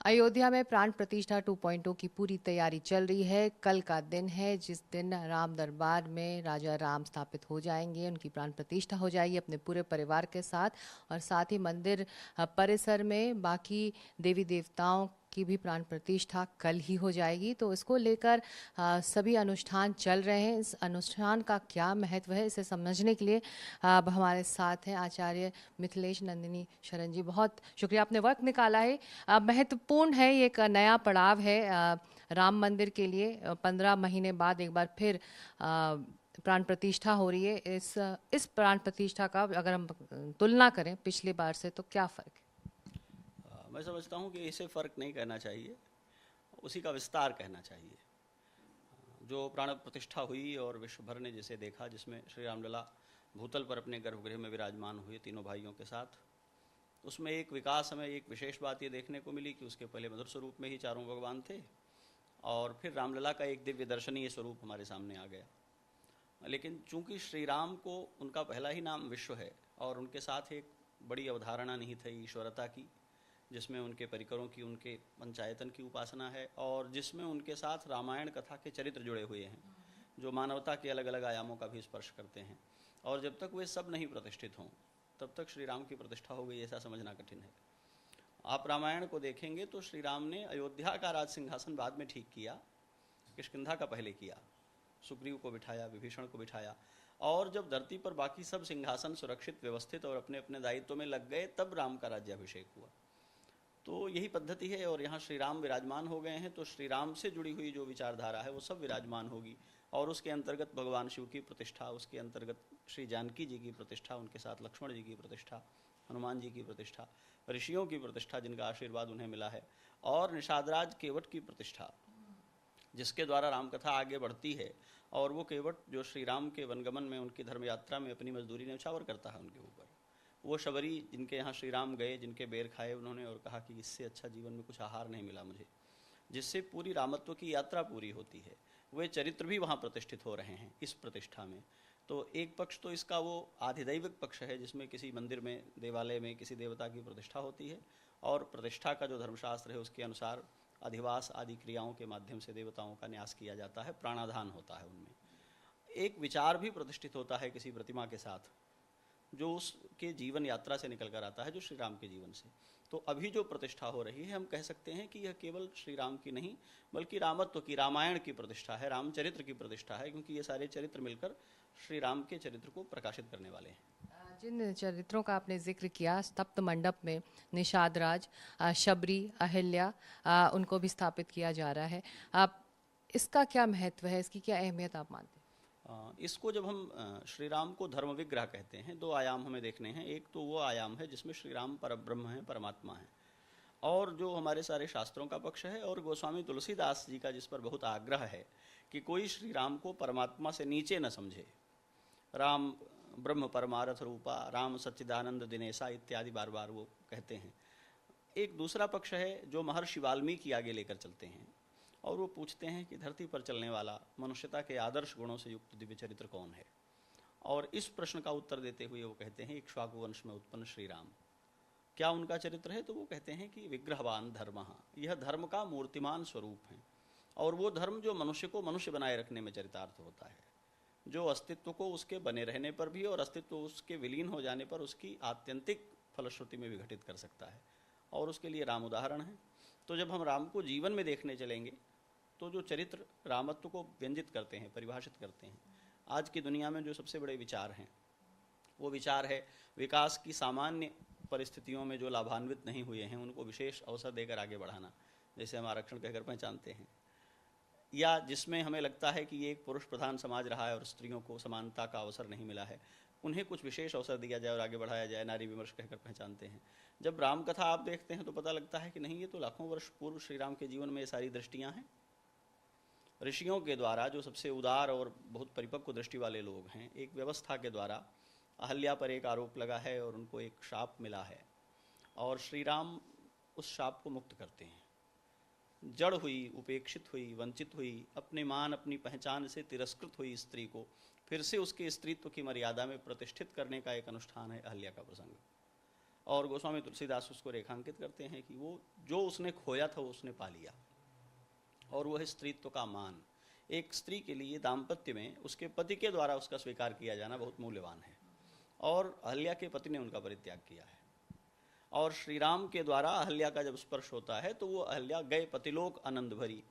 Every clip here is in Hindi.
अयोध्या में प्राण प्रतिष्ठा 2.0 की पूरी तैयारी चल रही है। कल का दिन है जिस दिन राम दरबार में राजा राम स्थापित हो जाएंगे, उनकी प्राण प्रतिष्ठा हो जाएगी अपने पूरे परिवार के साथ। और साथ ही मंदिर परिसर में बाकी देवी देवताओं की भी प्राण प्रतिष्ठा कल ही हो जाएगी। तो इसको लेकर सभी अनुष्ठान चल रहे हैं। इस अनुष्ठान का क्या महत्व है, इसे समझने के लिए अब हमारे साथ हैं आचार्य मिथिलेश नंदिनी शरण जी। बहुत शुक्रिया, आपने वक्त निकाला है। महत्वपूर्ण है, ये एक नया पड़ाव है राम मंदिर के लिए। 15 महीने बाद एक बार फिर प्राण प्रतिष्ठा हो रही है। इस प्राण प्रतिष्ठा का अगर हम तुलना करें पिछली बार से तो क्या फ़र्क है? मैं समझता हूँ कि इसे फ़र्क नहीं कहना चाहिए, उसी का विस्तार कहना चाहिए। जो प्राण प्रतिष्ठा हुई और विश्व भर ने जिसे देखा, जिसमें श्री रामलला भूतल पर अपने गर्भगृह में विराजमान हुए तीनों भाइयों के साथ, उसमें एक विकास, हमें एक विशेष बात ये देखने को मिली कि उसके पहले मधुर स्वरूप में ही चारों भगवान थे और फिर रामलला का एक दिव्य दर्शनीय स्वरूप हमारे सामने आ गया। लेकिन चूंकि श्री राम को उनका पहला ही नाम विश्व है और उनके साथ एक बड़ी अवधारणा निहित है ईश्वरता की, जिसमें उनके परिकरों की, उनके पंचायतन की उपासना है और जिसमें उनके साथ रामायण कथा के चरित्र जुड़े हुए हैं जो मानवता के अलग अलग आयामों का भी स्पर्श करते हैं। और जब तक वे सब नहीं प्रतिष्ठित हों तब तक श्री राम की प्रतिष्ठा हो गई ऐसा समझना कठिन है। आप रामायण को देखेंगे तो श्री राम ने अयोध्या का राज सिंहासन बाद में ठीक किया, किष्किंधा का पहले किया। सुग्रीव को बिठाया, विभीषण को बिठाया, और जब धरती पर बाकी सब सिंहासन सुरक्षित, व्यवस्थित और अपने अपने दायित्व में लग गए तब राम का राज्याभिषेक हुआ। तो यही पद्धति है और यहाँ श्री राम विराजमान हो गए हैं तो श्री राम से जुड़ी हुई जो विचारधारा है वो सब विराजमान होगी और उसके अंतर्गत भगवान शिव की प्रतिष्ठा, उसके अंतर्गत श्री जानकी जी की प्रतिष्ठा, उनके साथ लक्ष्मण जी की प्रतिष्ठा, हनुमान जी की प्रतिष्ठा, ऋषियों की प्रतिष्ठा जिनका आशीर्वाद उन्हें मिला है, और निषादराज केवट की प्रतिष्ठा जिसके द्वारा रामकथा आगे बढ़ती है। और वो केवट जो श्री राम के वनगमन में, उनकी धर्म यात्रा में अपनी मजदूरी न्यौछावर करता है उनके ऊपर। वो शबरी जिनके यहाँ श्री राम गए, जिनके बेर खाए उन्होंने और कहा कि इससे अच्छा जीवन में कुछ आहार नहीं मिला मुझे, जिससे पूरी रामत्व की यात्रा पूरी होती है, वे चरित्र भी वहाँ प्रतिष्ठित हो रहे हैं इस प्रतिष्ठा में। तो एक पक्ष तो इसका वो आधिदैविक पक्ष है जिसमें किसी मंदिर में, देवालय में किसी देवता की प्रतिष्ठा होती है और प्रतिष्ठा का जो धर्मशास्त्र है उसके अनुसार अधिवास आदि क्रियाओं के माध्यम से देवताओं का न्यास किया जाता है, प्राणाधान होता है उनमें। एक विचार भी प्रतिष्ठित होता है किसी प्रतिमा के साथ जो उसके जीवन यात्रा से निकल कर आता है, जो श्री राम के जीवन से। तो अभी जो प्रतिष्ठा हो रही है हम कह सकते हैं कि यह केवल श्री राम की नहीं बल्कि रामत्व की, रामायण की प्रतिष्ठा है, रामचरित्र की प्रतिष्ठा है, क्योंकि ये सारे चरित्र मिलकर श्री राम के चरित्र को प्रकाशित करने वाले हैं। जिन चरित्रों का आपने जिक्र किया, सप्त मंडप में निषादराज, शबरी, अहिल्या, उनको भी स्थापित किया जा रहा है। आप इसका क्या महत्व है, इसकी क्या अहमियत आप मानते हैं? इसको जब हम श्री राम को धर्म विग्रह कहते हैं, दो आयाम हमें देखने हैं। एक तो वो आयाम है जिसमें श्री राम परब्रह्म है, परमात्मा है, और जो हमारे सारे शास्त्रों का पक्ष है और गोस्वामी तुलसीदास जी का जिस पर बहुत आग्रह है कि कोई श्री राम को परमात्मा से नीचे न समझे। राम ब्रह्म परमारथ रूपा, राम सच्चिदानंद दिनेशा इत्यादि बार बार वो कहते हैं। एक दूसरा पक्ष है जो महर्षि वाल्मीकि आगे लेकर चलते हैं और वो पूछते हैं कि धरती पर चलने वाला, मनुष्यता के आदर्श गुणों से युक्त दिव्य चरित्र कौन है। और इस प्रश्न का उत्तर देते हुए वो कहते हैं इक्ष्वाकु वंश में उत्पन्न श्री राम, क्या उनका चरित्र है? तो वो कहते हैं कि विग्रहवान धर्म, यह धर्म का मूर्तिमान स्वरूप है और वो धर्म जो मनुष्य को मनुष्य बनाए रखने में चरितार्थ होता है, जो अस्तित्व को उसके बने रहने पर भी और अस्तित्व उसके विलीन हो जाने पर उसकी आत्यंतिक फलश्रुति में विघटित कर सकता है, और उसके लिए राम उदाहरण है। तो जब हम राम को जीवन में देखने चलेंगे तो जो चरित्र रामत्व को व्यंजित करते हैं, परिभाषित करते हैं, आज की दुनिया में जो सबसे बड़े विचार हैं वो विचार है विकास की सामान्य परिस्थितियों में जो लाभान्वित नहीं हुए हैं उनको विशेष अवसर देकर आगे बढ़ाना, जैसे हम आरक्षण कहकर पहचानते हैं, या जिसमें हमें लगता है कि ये एक पुरुष प्रधान समाज रहा है और स्त्रियों को समानता का अवसर नहीं मिला है, उन्हें कुछ विशेष अवसर दिया जाए और आगे बढ़ाया जाए, नारी विमर्श कहकर पहचानते हैं। जब राम कथा आप देखते हैं तो पता लगता है कि नहीं, ये तो लाखों वर्ष पूर्व श्री राम के जीवन में ये सारी दृष्टियाँ हैं। ऋषियों के द्वारा, जो सबसे उदार और बहुत परिपक्व दृष्टि वाले लोग हैं, एक व्यवस्था के द्वारा अहल्या पर एक आरोप लगा है और उनको एक शाप मिला है और श्री राम उस शाप को मुक्त करते हैं। जड़ हुई, उपेक्षित हुई, वंचित हुई, अपने मान अपनी पहचान से तिरस्कृत हुई स्त्री को फिर से उसके स्त्रीत्व की मर्यादा में प्रतिष्ठित करने का एक अनुष्ठान है अहल्या का प्रसंग। और गोस्वामी तुलसीदास उसको रेखांकित करते हैं कि वो जो उसने खोया था वो उसने पा लिया, और वह स्त्रीत्व का मान। एक स्त्री के लिए दाम्पत्य में उसके पति के द्वारा उसका स्वीकार किया जाना बहुत मूल्यवान है, और अहल्या के पति ने उनका परित्याग किया है। और श्री राम के द्वारा अहल्या का जब स्पर्श होता है तो वो अहल्या गए पतिलोक आनंद भरी।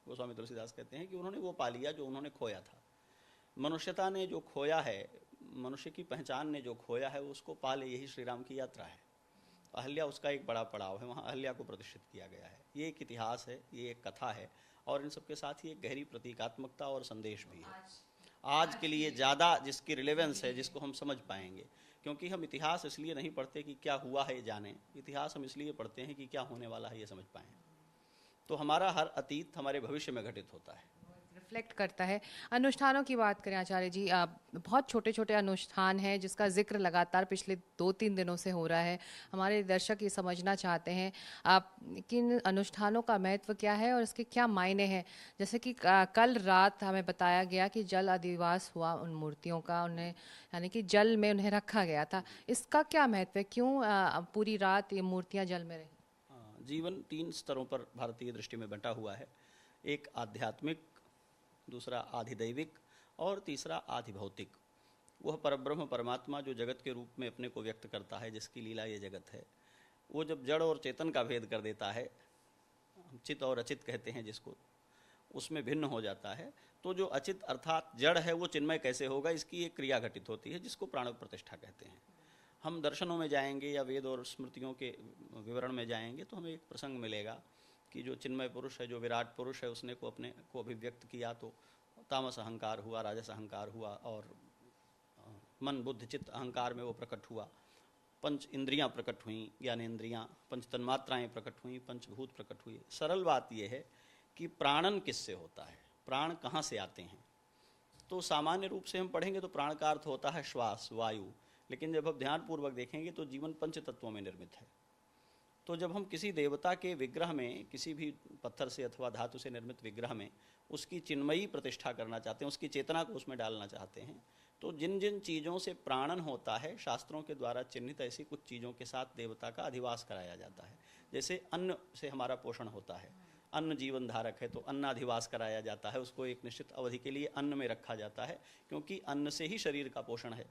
गोस्वामी तुलसीदास कहते हैं कि उन्होंने वो पा लिया जो उन्होंने खोया था। मनुष्यता ने जो खोया है, मनुष्य की पहचान ने जो खोया है, उसको पा ले, यही श्री राम की यात्रा है। अहल्या उसका एक बड़ा पड़ाव है, वहाँ अहल्या को प्रतिष्ठित किया गया है। ये एक इतिहास है, ये एक कथा है, और इन सबके साथ ही एक गहरी प्रतीकात्मकता और संदेश भी है आज के लिए ज़्यादा, जिसकी रिलेवेंस है, जिसको हम समझ पाएंगे। क्योंकि हम इतिहास इसलिए नहीं पढ़ते कि क्या हुआ है ये जाने, इतिहास हम इसलिए पढ़ते हैं कि क्या होने वाला है ये समझ पाएं। तो हमारा हर अतीत हमारे भविष्य में घटित होता है, रिफ्लेक्ट करता है। अनुष्ठानों की बात करें आचार्य जी, बहुत छोटे छोटे अनुष्ठान हैं जिसका जिक्र लगातार पिछले 2-3 दिनों से हो रहा है। हमारे दर्शक ये समझना चाहते हैं आप किन अनुष्ठानों का महत्व क्या है और इसके क्या मायने हैं। जैसे कि कल रात हमें बताया गया कि जल अधिवास हुआ उन मूर्तियों का, उन्हें यानी कि जल में उन्हें रखा गया था। इसका क्या महत्व है, क्यों पूरी रात ये मूर्तियाँ जल में रही? जीवन 3 स्तरों पर भारतीय दृष्टि में बंटा हुआ है। एक आध्यात्मिक, दूसरा आधिदैविक, और तीसरा आधिभौतिक। वह परब्रह्म परमात्मा जो जगत के रूप में अपने को व्यक्त करता है, जिसकी लीला ये जगत है, वो जब जड़ और चेतन का भेद कर देता है, चित और अचित कहते हैं जिसको, उसमें भिन्न हो जाता है, तो जो अचित अर्थात जड़ है वो चिन्मय कैसे होगा, इसकी एक क्रिया घटित होती है जिसको प्राण प्रतिष्ठा कहते हैं। हम दर्शनों में जाएंगे या वेद और स्मृतियों के विवरण में जाएंगे तो हमें एक प्रसंग मिलेगा कि जो चिन्मय पुरुष है, जो विराट पुरुष है, उसने को अपने को अभिव्यक्त किया तो तामस अहंकार हुआ, राजस अहंकार हुआ, और मन बुद्धि चित्त अहंकार में वो प्रकट हुआ। पंच इंद्रियां प्रकट हुई, ज्ञानेंद्रियां, पंच तन्मात्राएं प्रकट हुई, पंचभूत प्रकट हुए। सरल बात यह है कि प्राणन किससे होता है, प्राण कहाँ से आते हैं। तो सामान्य रूप से हम पढ़ेंगे तो प्राण का अर्थ होता है श्वास, वायु, लेकिन जब हम ध्यानपूर्वक देखेंगे तो जीवन पंच तत्वों में निर्मित है। तो जब हम किसी देवता के विग्रह में, किसी भी पत्थर से अथवा धातु से निर्मित विग्रह में उसकी चिन्मयी प्रतिष्ठा करना चाहते हैं, उसकी चेतना को उसमें डालना चाहते हैं, तो जिन जिन चीज़ों से प्राणन होता है, शास्त्रों के द्वारा चिन्हित ऐसी कुछ चीज़ों के साथ देवता का अधिवास कराया जाता है। जैसे अन्न से हमारा पोषण होता है, अन्न जीवन धारक है, तो अन्नाधिवास कराया जाता है, उसको एक निश्चित अवधि के लिए अन्न में रखा जाता है, क्योंकि अन्न से ही शरीर का पोषण है।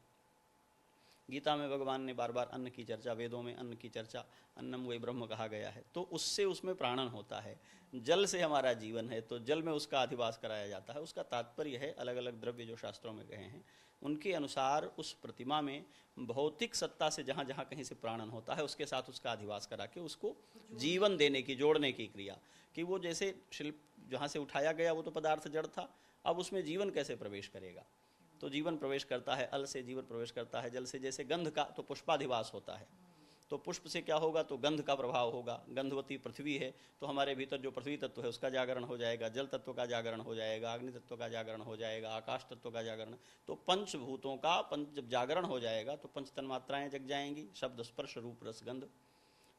गीता में भगवान ने बार बार अन्न की चर्चा, वेदों में अन्न की चर्चा, अन्नम वै ब्रह्म कहा गया है, तो उससे उसमें प्राणन होता है। जल से हमारा जीवन है, तो जल में उसका अधिवास कराया जाता है। उसका तात्पर्य है, अलग अलग द्रव्य जो शास्त्रों में गए हैं उनके अनुसार उस प्रतिमा में भौतिक सत्ता से जहाँ जहाँ कहीं से प्राणन होता है, उसके साथ उसका अधिवास करा के उसको जीवन देने की, जोड़ने की क्रिया, कि वो जैसे शिल्प जहाँ से उठाया गया वो तो पदार्थ जड़ था, अब उसमें जीवन कैसे प्रवेश करेगा। तो जीवन प्रवेश करता है, अल से जीवन प्रवेश करता है, जल से जैसे गंध का तो पुष्पाधिवास होता है, तो पुष्प से क्या होगा, तो गंध का प्रभाव होगा। गंधवती पृथ्वी है तो हमारे भीतर जो पृथ्वी तत्व है उसका जागरण हो जाएगा, जल तत्व का जागरण हो जाएगा, अग्नि तत्व का जागरण हो जाएगा, आकाश तत्व का जागरण। तो पंचभूतों का जब जागरण हो जाएगा तो पंच तन्मात्राएं जग जाएंगी, शब्द स्पर्श रूप रस गंध।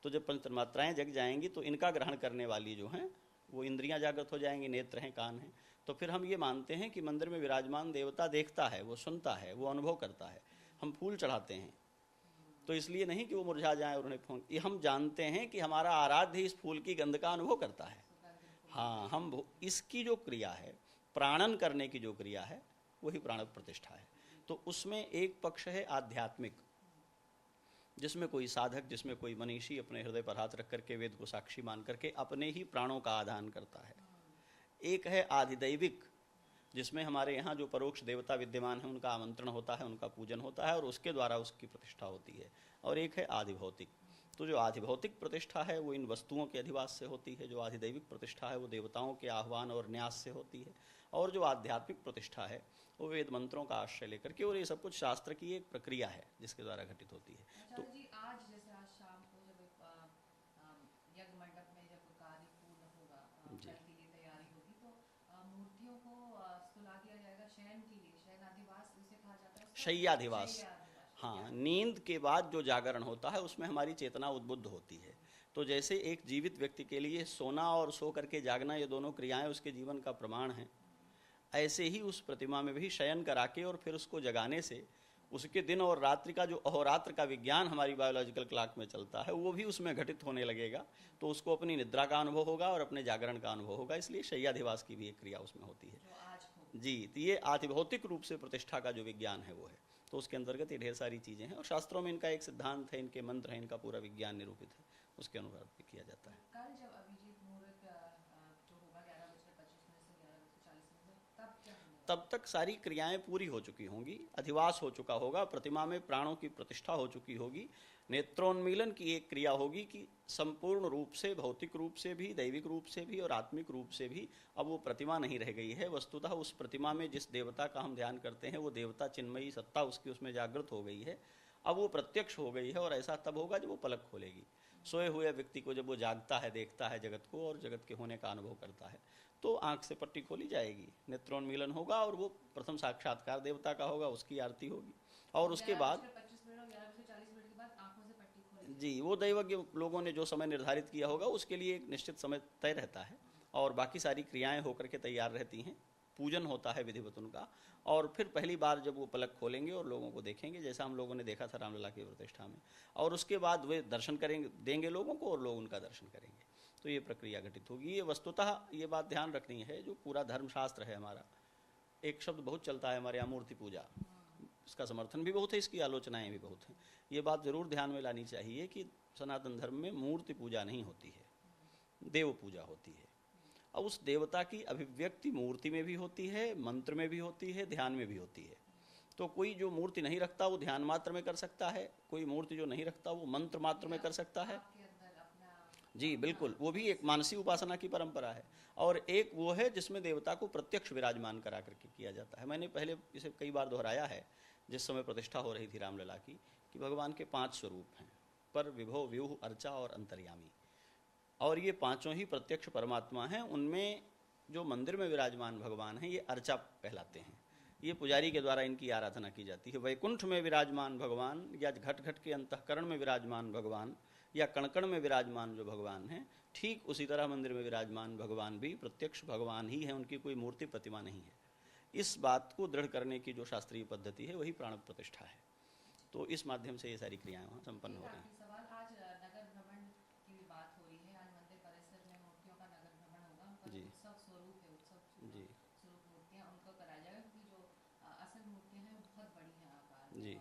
तो जब पंच तन्मात्राएं जग जाएंगी तो इनका ग्रहण करने वाली जो हैं वो इंद्रियां जागृत हो जाएंगी, नेत्र हैं, कान हैं। तो फिर हम ये मानते हैं कि मंदिर में विराजमान देवता देखता है, वो सुनता है, वो अनुभव करता है। हम फूल चढ़ाते हैं तो इसलिए नहीं कि वो मुरझा जाए और उन्हें ये हम जानते हैं कि हमारा आराध्य इस फूल की गंध का अनुभव करता है। हाँ, हम इसकी जो क्रिया है, प्राणन करने की जो क्रिया है, वही प्राण प्रतिष्ठा है। तो उसमें एक पक्ष है आध्यात्मिक, जिसमें कोई साधक, जिसमें कोई मनीषी अपने हृदय पर हाथ रख करके वेद को साक्षी मान करके अपने ही प्राणों का आधान करता है। एक है आधिदैविक, जिसमें हमारे यहाँ जो परोक्ष देवता विद्यमान है उनका आमंत्रण होता है, उनका पूजन होता है और उसके द्वारा उसकी प्रतिष्ठा होती है। और एक है आधिभौतिक। तो जो आधिभौतिक प्रतिष्ठा है वो इन वस्तुओं के अधिवास से होती है, जो आधिदैविक प्रतिष्ठा है वो देवताओं के आह्वान और न्यास से होती है, और जो आध्यात्मिक प्रतिष्ठा है वो वेद मंत्रों का आश्रय लेकर के, और ये सब कुछ शास्त्र की एक प्रक्रिया है जिसके द्वारा घटित होती है। तो जी आज जैसे आज शाम को जब यज्ञ मंडप में जब कार्य पूर्ण होगा, कल के लिए तैयारी होगी, तो मूर्तियों को सुला दिया जाएगा शयन के लिए, शयन अधिवास उसे कहा जाता है, शय्याधिवास। हाँ, नींद के बाद जो जागरण होता है उसमें हमारी चेतना उद्बुद्ध होती है। तो जैसे एक जीवित व्यक्ति के लिए सोना और सो करके जागना, ये दोनों क्रियाएं उसके जीवन का प्रमाण हैं, ऐसे ही उस प्रतिमा में भी शयन करा के और फिर उसको जगाने से उसके दिन और रात्रि का जो अहोरात्र का विज्ञान हमारी बायोलॉजिकल क्लॉक में चलता है वो भी उसमें घटित होने लगेगा, तो उसको अपनी निद्रा का अनुभव होगा और अपने जागरण का अनुभव होगा, इसलिए शय्याधिवास की भी एक क्रिया उसमें होती है जी। तो ये आतिभौतिक रूप से प्रतिष्ठा का जो विज्ञान है वो है, तो उसके अंतर्गत ये ढेर सारी चीज़ें हैं और शास्त्रों में इनका एक सिद्धांत है, इनके मंत्र हैं, इनका पूरा विज्ञान निरूपित है, उसके अनुसार भी किया जाता है। कल जब अभिजीत मुहूर्त जो होगा 11:25 से 11:40 तब क्या होगा? तब तक सारी क्रियाएं पूरी हो चुकी होंगी, अधिवास हो चुका होगा, प्रतिमा में प्राणों की प्रतिष्ठा हो चुकी होगी, नेत्रोन्मीलन की एक क्रिया होगी कि संपूर्ण रूप से, भौतिक रूप से भी, दैविक रूप से भी और आत्मिक रूप से भी अब वो प्रतिमा नहीं रह गई है। वस्तुतः उस प्रतिमा में जिस देवता का हम ध्यान करते हैं वो देवता चिन्मयी सत्ता उसकी उसमें जागृत हो गई है, अब वो प्रत्यक्ष हो गई है। और ऐसा तब होगा जब वो पलक खोलेगी। सोए हुए व्यक्ति को जब वो जागता है, देखता है जगत को और जगत के होने का अनुभव करता है, तो आंख से पट्टी खोली जाएगी, नेत्रोन्मीलन होगा और वो प्रथम साक्षात्कार देवता का होगा, उसकी आरती होगी और उसके बाद जी वो दैवज्ञ लोगों ने जो समय निर्धारित किया होगा उसके लिए एक निश्चित समय तय रहता है और बाकी सारी क्रियाएं होकर के तैयार रहती हैं, पूजन होता है विधिवत उनका, और फिर पहली बार जब वो पलक खोलेंगे और लोगों को देखेंगे, जैसा हम लोगों ने देखा था रामलला की प्रतिष्ठा में, और उसके बाद वे दर्शन करेंगे, देंगे लोगों को और लोग उनका दर्शन करेंगे, तो ये प्रक्रिया घटित होगी। ये वस्तुतः ये बात ध्यान रखनी है, जो पूरा धर्मशास्त्र है हमारा, एक शब्द बहुत चलता है हमारे यहाँ मूर्ति पूजा, इसका समर्थन भी बहुत है, इसकी आलोचनाएं भी बहुत हैं। ये बात जरूर ध्यान में लानी चाहिए कि सनातन धर्म में मूर्ति पूजा नहीं होती है, देव पूजा होती है। और उस देवता की अभिव्यक्ति मूर्ति में भी होती है, मंत्र में भी होती है, ध्यान में भी होती है। तो कोई जो मूर्ति नहीं रखता वो ध्यान मात्र में कर सकता है, कोई मूर्ति जो नहीं रखता वो मंत्र मात्र में कर सकता है। जी बिल्कुल, वो भी एक मानसी उपासना की परंपरा है। और एक वो है जिसमें देवता को प्रत्यक्ष विराजमान करा करके किया जाता है। मैंने पहले इसे कई बार दोहराया है, जिस समय प्रतिष्ठा हो रही थी रामलला की, कि भगवान के 5 स्वरूप हैं, पर, विभव, व्यूह, अर्चा और अंतर्यामी, और ये पांचों ही प्रत्यक्ष परमात्मा हैं। उनमें जो मंदिर में विराजमान भगवान हैं ये अर्चा कहलाते हैं, ये पुजारी के द्वारा इनकी आराधना की जाती है। वैकुंठ में विराजमान भगवान या घट घट के अंतःकरण में विराजमान भगवान या कण में विराजमान जो भगवान हैं, ठीक उसी तरह मंदिर में विराजमान भगवान भी प्रत्यक्ष भगवान ही है, उनकी कोई मूर्ति प्रतिमा नहीं है। इस बात को दृढ़ करने की जो शास्त्रीय पद्धति है वही प्राण प्रतिष्ठा है। तो इस माध्यम से ये सारी क्रियाएं वहाँ संपन्न हो रही हैं। जी जी जी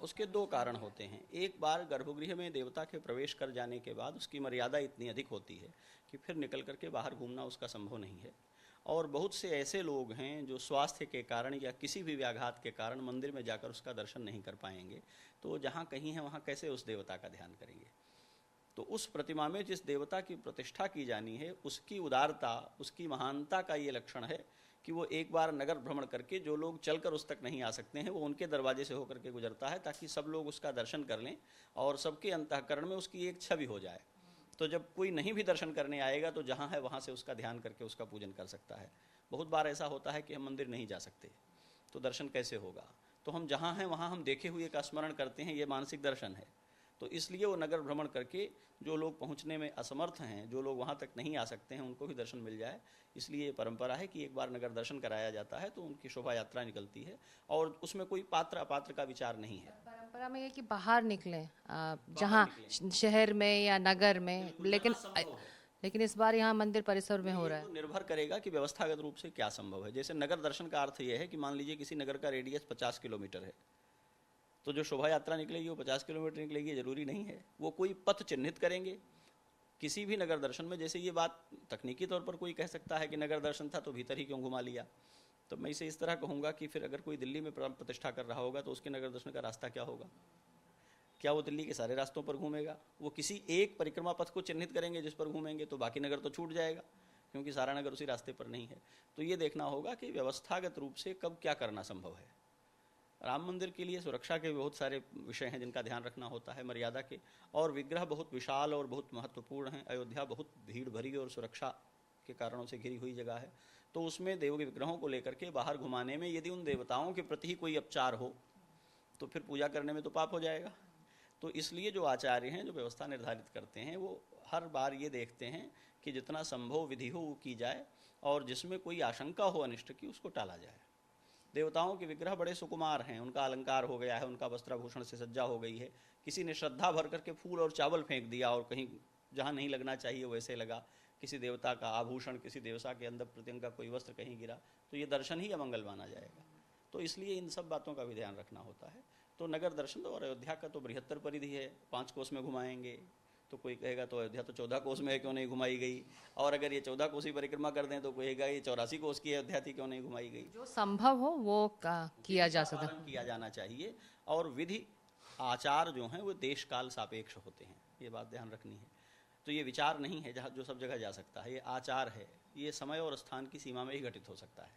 उसके 2 कारण होते हैं। एक बार गर्भगृह में देवता के प्रवेश कर जाने के बाद उसकी मर्यादा इतनी अधिक होती है कि फिर निकल करके बाहर घूमना उसका संभव नहीं है। और बहुत से ऐसे लोग हैं जो स्वास्थ्य के कारण या किसी भी व्याघात के कारण मंदिर में जाकर उसका दर्शन नहीं कर पाएंगे, तो जहाँ कहीं है वहाँ कैसे उस देवता का ध्यान करेंगे। तो उस प्रतिमा में जिस देवता की प्रतिष्ठा की जानी है उसकी उदारता, उसकी महानता का ये लक्षण है कि वो एक बार नगर भ्रमण करके, जो लोग चलकर उस तक नहीं आ सकते हैं वो उनके दरवाजे से होकर के गुजरता है, ताकि सब लोग उसका दर्शन कर लें और सबके अंतःकरण में उसकी एक छवि हो जाए। तो जब कोई नहीं भी दर्शन करने आएगा तो जहाँ है वहाँ से उसका ध्यान करके उसका पूजन कर सकता है। बहुत बार ऐसा होता है कि हम मंदिर नहीं जा सकते, तो दर्शन कैसे होगा, तो हम जहाँ हैं वहाँ हम देखे हुए का स्मरण करते हैं, ये मानसिक दर्शन है। तो इसलिए वो नगर भ्रमण करके जो लोग पहुंचने में असमर्थ हैं, जो लोग वहां तक नहीं आ सकते हैं, उनको भी दर्शन मिल जाए, इसलिए ये परंपरा है कि एक बार नगर दर्शन कराया जाता है तो उनकी शोभा यात्रा निकलती है और उसमें कोई पात्र अपात्र का विचार नहीं है। परंपरा में ये कि बाहर निकलें, जहाँ शहर में या नगर में, लेकिन इस बार यहाँ मंदिर परिसर में हो रहा है। तो निर्भर करेगा कि व्यवस्थागत रूप से क्या संभव है। जैसे नगर दर्शन का अर्थ यह है कि मान लीजिए किसी नगर का रेडियस 50 किलोमीटर है, तो जो शोभा यात्रा निकलेगी वो 50 किलोमीटर निकलेगी, जरूरी नहीं है। वो कोई पथ चिन्हित करेंगे किसी भी नगर दर्शन में। जैसे ये बात तकनीकी तौर पर कोई कह सकता है कि नगर दर्शन था तो भीतर ही क्यों घुमा लिया, तो मैं इसे इस तरह कहूँगा कि फिर अगर कोई दिल्ली में प्राण प्रतिष्ठा कर रहा होगा तो उसके नगर दर्शन का रास्ता क्या होगा? क्या वो दिल्ली के सारे रास्तों पर घूमेगा? वो किसी एक परिक्रमा पथ को चिन्हित करेंगे जिस पर घूमेंगे, तो बाकी नगर तो छूट जाएगा क्योंकि सारा नगर उसी रास्ते पर नहीं है। तो ये देखना होगा कि व्यवस्थागत रूप से कब क्या करना संभव है। राम मंदिर के लिए सुरक्षा के बहुत सारे विषय हैं जिनका ध्यान रखना होता है, मर्यादा के, और विग्रह बहुत विशाल और बहुत महत्वपूर्ण हैं। अयोध्या बहुत भीड़ भरी और सुरक्षा के कारणों से घिरी हुई जगह है, तो उसमें देव के विग्रहों को लेकर के बाहर घुमाने में यदि उन देवताओं के प्रति ही कोई अपचार हो तो फिर पूजा करने में तो पाप हो जाएगा। तो इसलिए जो आचार्य हैं, जो व्यवस्था निर्धारित करते हैं, वो हर बार ये देखते हैं कि जितना संभव विधि हो वो की जाए और जिसमें कोई आशंका हो अनिष्ट की उसको टाला जाए। देवताओं के विग्रह बड़े सुकुमार हैं, उनका अलंकार हो गया है, उनका वस्त्राभूषण से सज्जा हो गई है। किसी ने श्रद्धा भर करके फूल और चावल फेंक दिया और कहीं जहाँ नहीं लगना चाहिए वैसे लगा, किसी देवता का आभूषण, किसी देवता के अंदर प्रत्यंग का कोई वस्त्र कहीं गिरा, तो ये दर्शन ही अमंगल माना जाएगा। तो इसलिए इन सब बातों का भी ध्यान रखना होता है। तो नगर दर्शन और अयोध्या का तो बृहत्तर परिधि है, 5 कोस में घुमाएंगे। तो कोई कहेगा तो अयोध्या तो 14 कोस में है, क्यों नहीं घुमाई गई? और अगर ये 14 कोसी परिक्रमा कर दें तो कहेगा ये 84 कोस की अयोध्या थी, क्यों नहीं घुमाई गई? जो संभव हो वो किया जा सकता, किया जाना चाहिए। और विधि आचार जो हैं वो देश काल सापेक्ष होते हैं, ये बात ध्यान रखनी है। तो ये विचार नहीं है जहाँ जो सब जगह जा सकता है, ये आचार है, ये समय और स्थान की सीमा में ही घटित हो सकता है,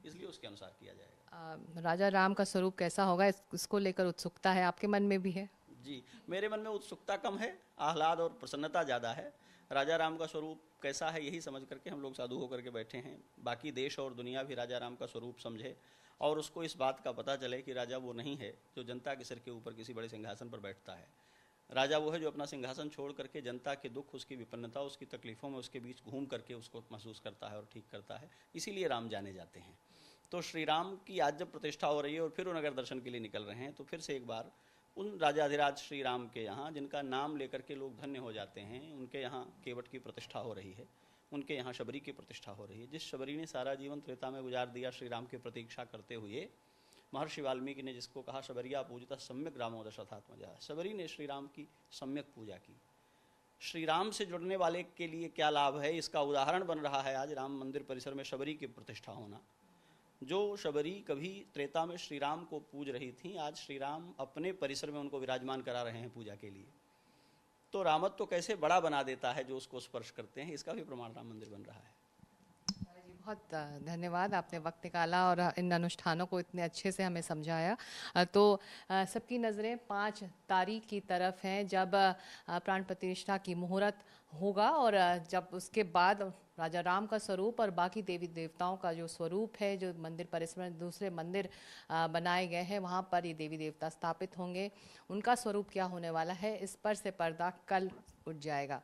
इसलिए उसके अनुसार किया जाएगा। राजा राम का स्वरूप कैसा होगा इसको लेकर उत्सुकता है, आपके मन में भी है? जी, मेरे मन में उत्सुकता कम है, आह्लाद और प्रसन्नता ज़्यादा है। राजा राम का स्वरूप कैसा है यही समझ करके हम लोग साधु होकर के बैठे हैं। बाकी देश और दुनिया भी राजा राम का स्वरूप समझे और उसको इस बात का पता चले कि राजा वो नहीं है जो जनता के सिर के ऊपर किसी बड़े सिंहासन पर बैठता है। राजा वो है जो अपना सिंहासन छोड़ करके जनता के दुख, उसकी विपन्नता, उसकी तकलीफ़ों में उसके बीच घूम करके उसको महसूस करता है और ठीक करता है। इसीलिए राम जाने जाते हैं। तो श्री राम की आज जब प्रतिष्ठा हो रही है और फिर वो नगर दर्शन के लिए निकल रहे हैं, तो फिर से एक बार उन राजाधिराज श्री राम के यहाँ, जिनका नाम लेकर के लोग धन्य हो जाते हैं, उनके यहाँ केवट की प्रतिष्ठा हो रही है, उनके यहाँ शबरी की प्रतिष्ठा हो रही है। जिस शबरी ने सारा जीवन त्रेता में गुजार दिया श्री राम की प्रतीक्षा करते हुए, महर्षि वाल्मीकि ने जिसको कहा शबरिया पूजिता सम्यक रामो दशरथात्मजा, शबरी ने श्री राम की सम्यक पूजा की। श्री राम से जुड़ने वाले के लिए क्या लाभ है, इसका उदाहरण बन रहा है आज राम मंदिर परिसर में शबरी की प्रतिष्ठा होना। जो शबरी कभी त्रेता में श्री राम को पूज रही थी, आज श्री राम अपने परिसर में उनको विराजमान करा रहे हैं पूजा के लिए। तो रामत्व तो कैसे बड़ा बना देता है जो उसको स्पर्श करते हैं, इसका भी प्रमाण राम मंदिर बन रहा है। जी बहुत धन्यवाद, आपने वक्त निकाला और इन अनुष्ठानों को इतने अच्छे से हमें समझाया। तो सबकी नज़रें 5 तारीख की तरफ हैं जब प्राण प्रतिष्ठा की मुहूर्त होगा और जब उसके बाद राजा राम का स्वरूप और बाकी देवी देवताओं का जो स्वरूप है, जो मंदिर परिसर में दूसरे मंदिर बनाए गए हैं वहाँ पर ये देवी देवता स्थापित होंगे। उनका स्वरूप क्या होने वाला है, इस पर से पर्दा कल उठ जाएगा।